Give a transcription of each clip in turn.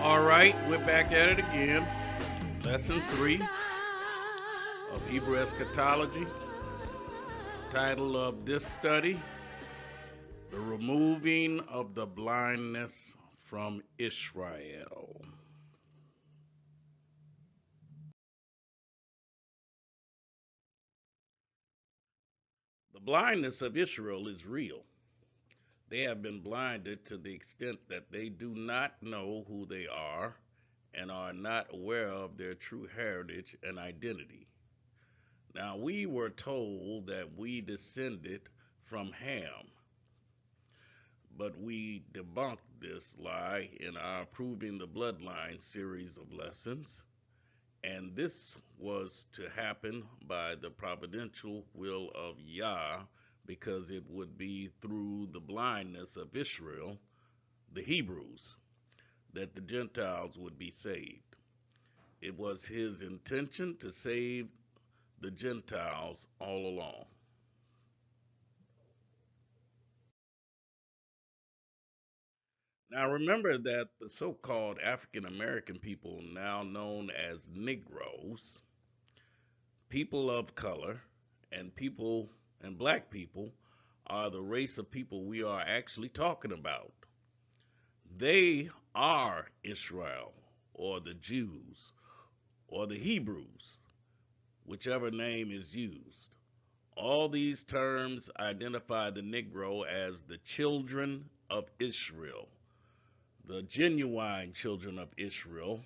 All right, we're back at it again. Lesson 3 of Hebrew Eschatology. Title of this study, The Removing of the Blindness from Israel. The blindness of Israel is real. They have been blinded to the extent that they do not know who they are and are not aware of their true heritage and identity. Now, we were told that we descended from Ham, but we debunked this lie in our Proving the Bloodline series of lessons, and this was to happen by the providential will of Yah, because it would be through the blindness of Israel, the Hebrews, that the Gentiles would be saved. It was his intention to save the Gentiles all along. Now remember that the so-called African American people, now known as Negroes, people of color, and black people are the race of people we are actually talking about. They are Israel, or the Jews, or the Hebrews, whichever name is used. All these terms identify the Negro as the children of Israel, the genuine children of Israel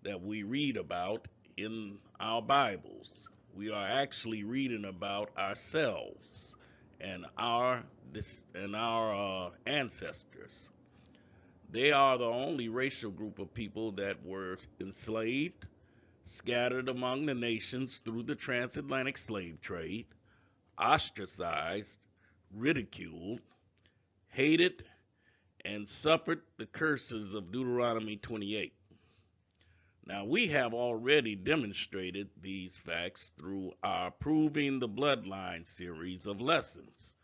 that we read about in our Bibles. We are actually reading about ourselves and our ancestors. They are the only racial group of people that were enslaved, scattered among the nations through the transatlantic slave trade, ostracized, ridiculed, hated, and suffered the curses of Deuteronomy 28. Now, we have already demonstrated these facts through our Proving the Bloodline series of lessons.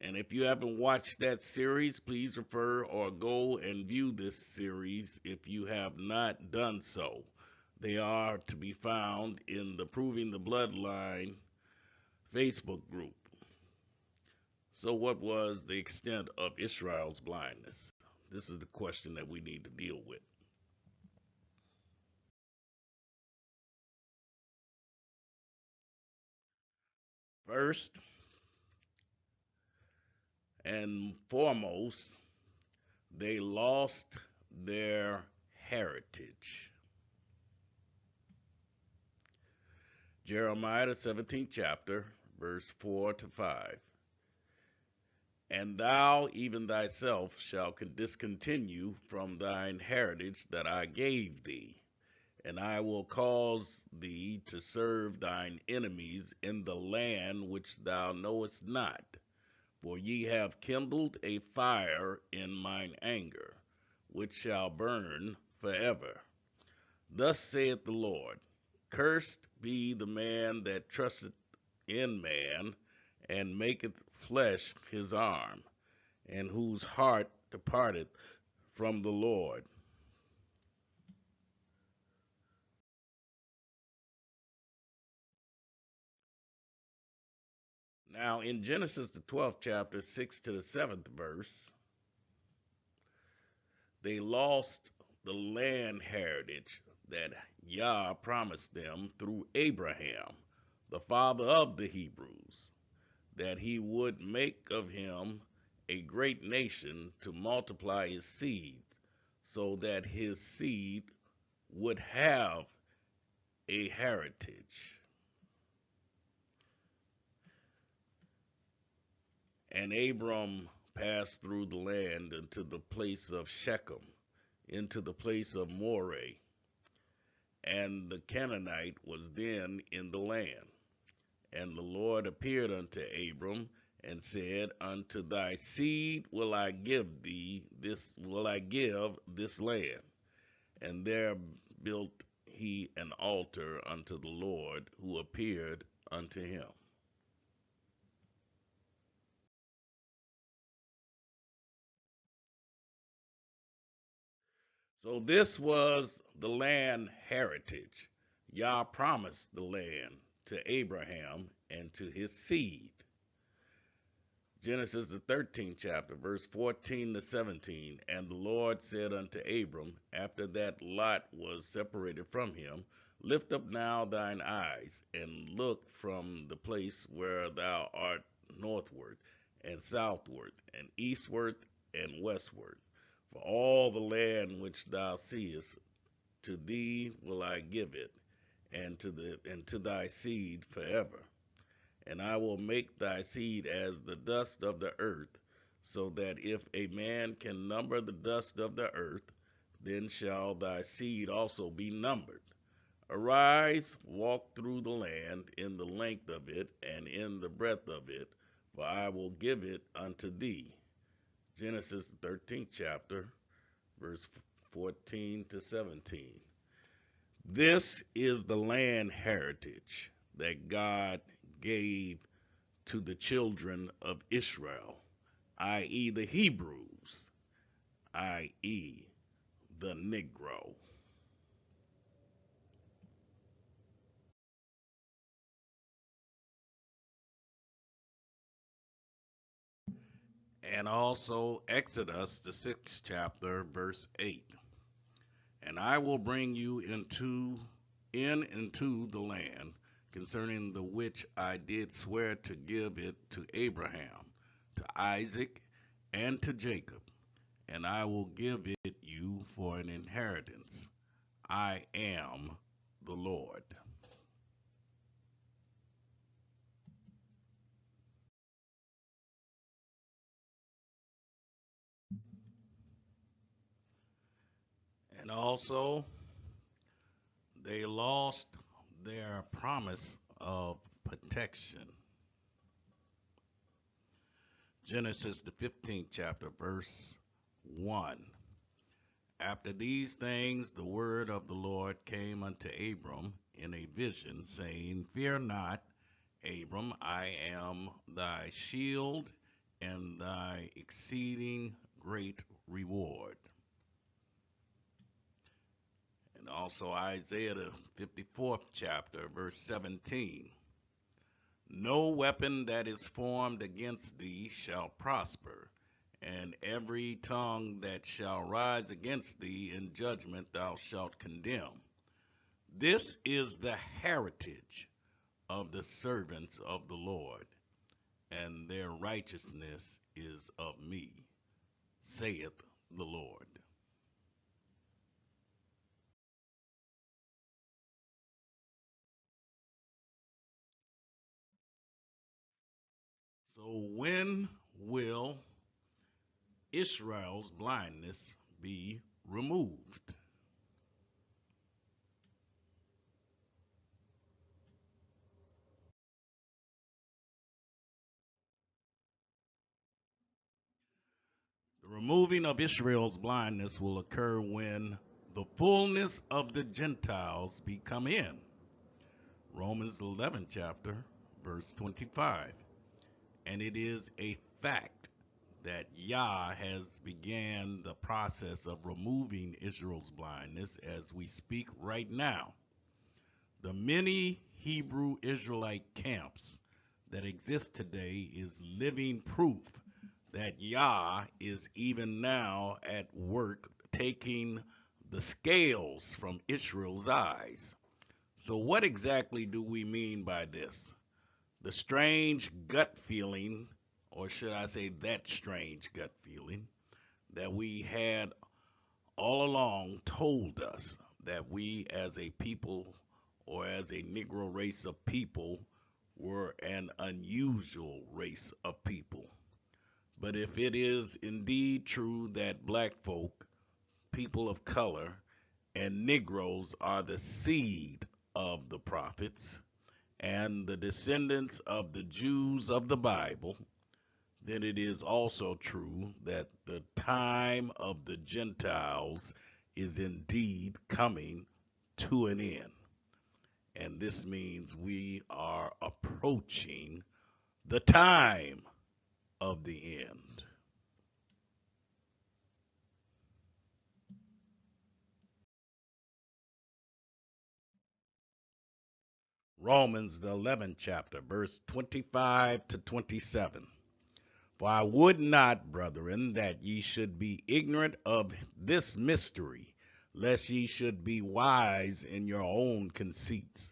And if you haven't watched that series, please refer or go and view this series if you have not done so. They are to be found in the Proving the Bloodline Facebook group. So what was the extent of Israel's blindness? This is the question that we need to deal with. First and foremost, they lost their heritage. Jeremiah, the 17th chapter, verse 4 to 5. And thou, even thyself, shalt discontinue from thine heritage that I gave thee, and I will cause thee to serve thine enemies in the land which thou knowest not. For ye have kindled a fire in mine anger, which shall burn forever. Thus saith the Lord, Cursed be the man that trusteth in man, and maketh flesh his arm, and whose heart departeth from the Lord. Now, in Genesis, the 12th chapter, 6 to the 7th verse, they lost the land heritage that Yah promised them through Abraham, the father of the Hebrews, that he would make of him a great nation to multiply his seed, so that his seed would have a heritage. And Abram passed through the land into the place of Shechem, into the place of Moreh, and the Canaanite was then in the land. And the Lord appeared unto Abram and said, Unto thy seed will I give this land. And there built he an altar unto the Lord who appeared unto him. So this was the land heritage. Yah promised the land to Abraham and to his seed. Genesis, the 13th chapter, verse 14 to 17. And the Lord said unto Abram, after that Lot was separated from him, lift up now thine eyes, and look from the place where thou art northward, and southward, and eastward, and westward. For all the land which thou seest, to thee will I give it, and to thy seed forever. And I will make thy seed as the dust of the earth, so that if a man can number the dust of the earth, then shall thy seed also be numbered. Arise, walk through the land in the length of it and in the breadth of it, for I will give it unto thee. Genesis 13th chapter, verse 14 to 17. This is the land heritage that God gave to the children of Israel, i.e., the Hebrews, i.e., the Negro. And also Exodus, the 6th chapter, verse 8. And I will bring you into the land concerning the which I did swear to give it to Abraham, to Isaac, and to Jacob, and I will give it you for an inheritance. I am the Lord. And also, they lost their promise of protection. Genesis, the 15th chapter, verse 1. After these things, the word of the Lord came unto Abram in a vision, saying, Fear not, Abram, I am thy shield and thy exceeding great reward. And also Isaiah, the 54th chapter, verse 17. No weapon that is formed against thee shall prosper, and every tongue that shall rise against thee in judgment thou shalt condemn. This is the heritage of the servants of the Lord, and their righteousness is of me, saith the Lord. So when will Israel's blindness be removed? The removing of Israel's blindness will occur when the fullness of the Gentiles be come in. Romans 11th chapter, verse 25. And it is a fact that Yah has began the process of removing Israel's blindness as we speak right now. The many Hebrew Israelite camps that exist today is living proof that Yah is even now at work taking the scales from Israel's eyes. So what exactly do we mean by this? The strange gut feeling, or should I say that strange gut feeling, that we had all along told us that we as a people or as a Negro race of people were an unusual race of people. But if it is indeed true that black folk, people of color, and Negroes are the seed of the prophets and the descendants of the Jews of the Bible, then it is also true that the time of the Gentiles is indeed coming to an end. And this means we are approaching the time of the end. Romans, the 11th chapter, verse 25 to 27. For I would not, brethren, that ye should be ignorant of this mystery, lest ye should be wise in your own conceits,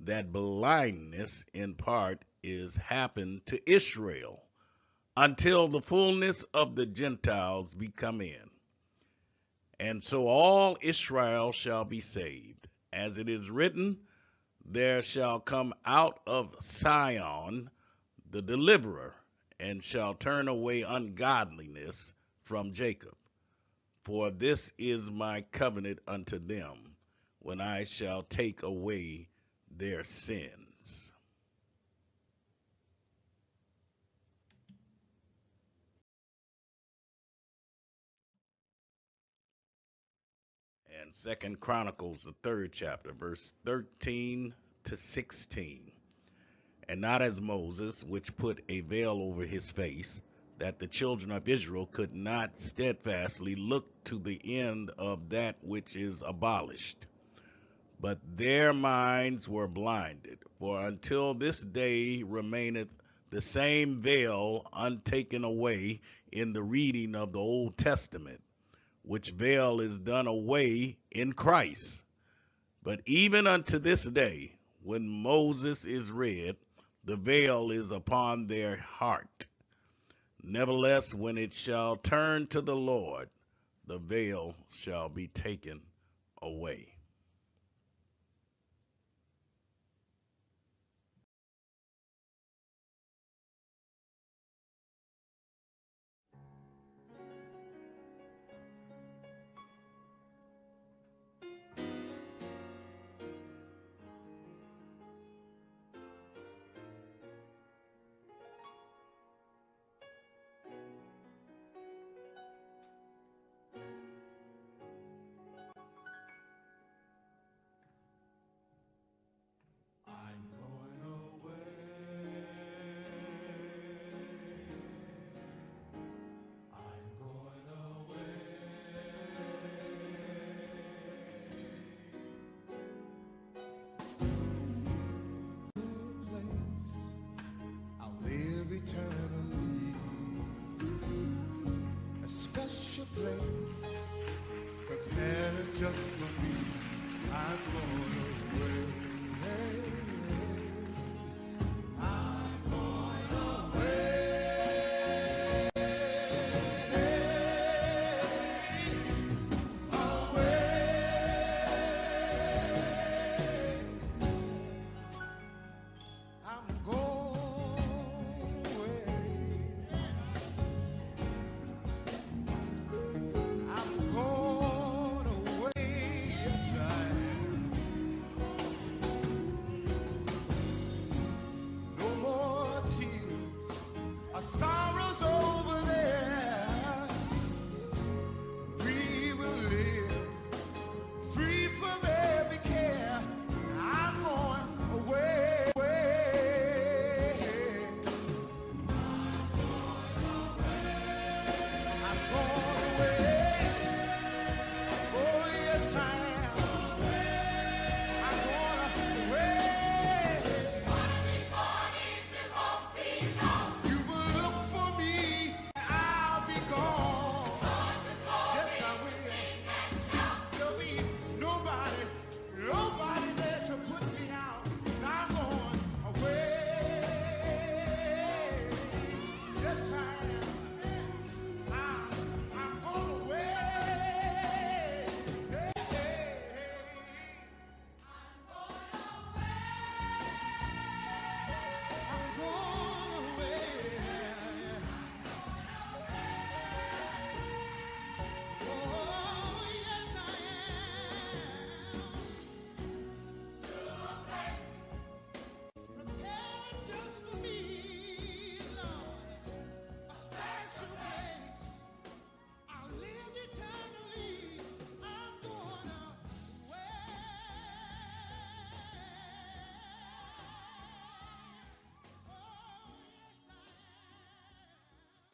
that blindness in part is happened to Israel, until the fullness of the Gentiles be come in. And so all Israel shall be saved. As it is written, there shall come out of Sion the deliverer, and shall turn away ungodliness from Jacob. For this is my covenant unto them, when I shall take away their sins. And Second Chronicles, the 3rd chapter, verse 13 to 16. And not as Moses, which put a veil over his face, that the children of Israel could not steadfastly look to the end of that which is abolished. But their minds were blinded, for until this day remaineth the same veil untaken away in the reading of the Old Testament, which veil is done away in Christ. But even unto this day, when Moses is read, the veil is upon their heart. Nevertheless, when it shall turn to the Lord, the veil shall be taken away. Eternally, a special place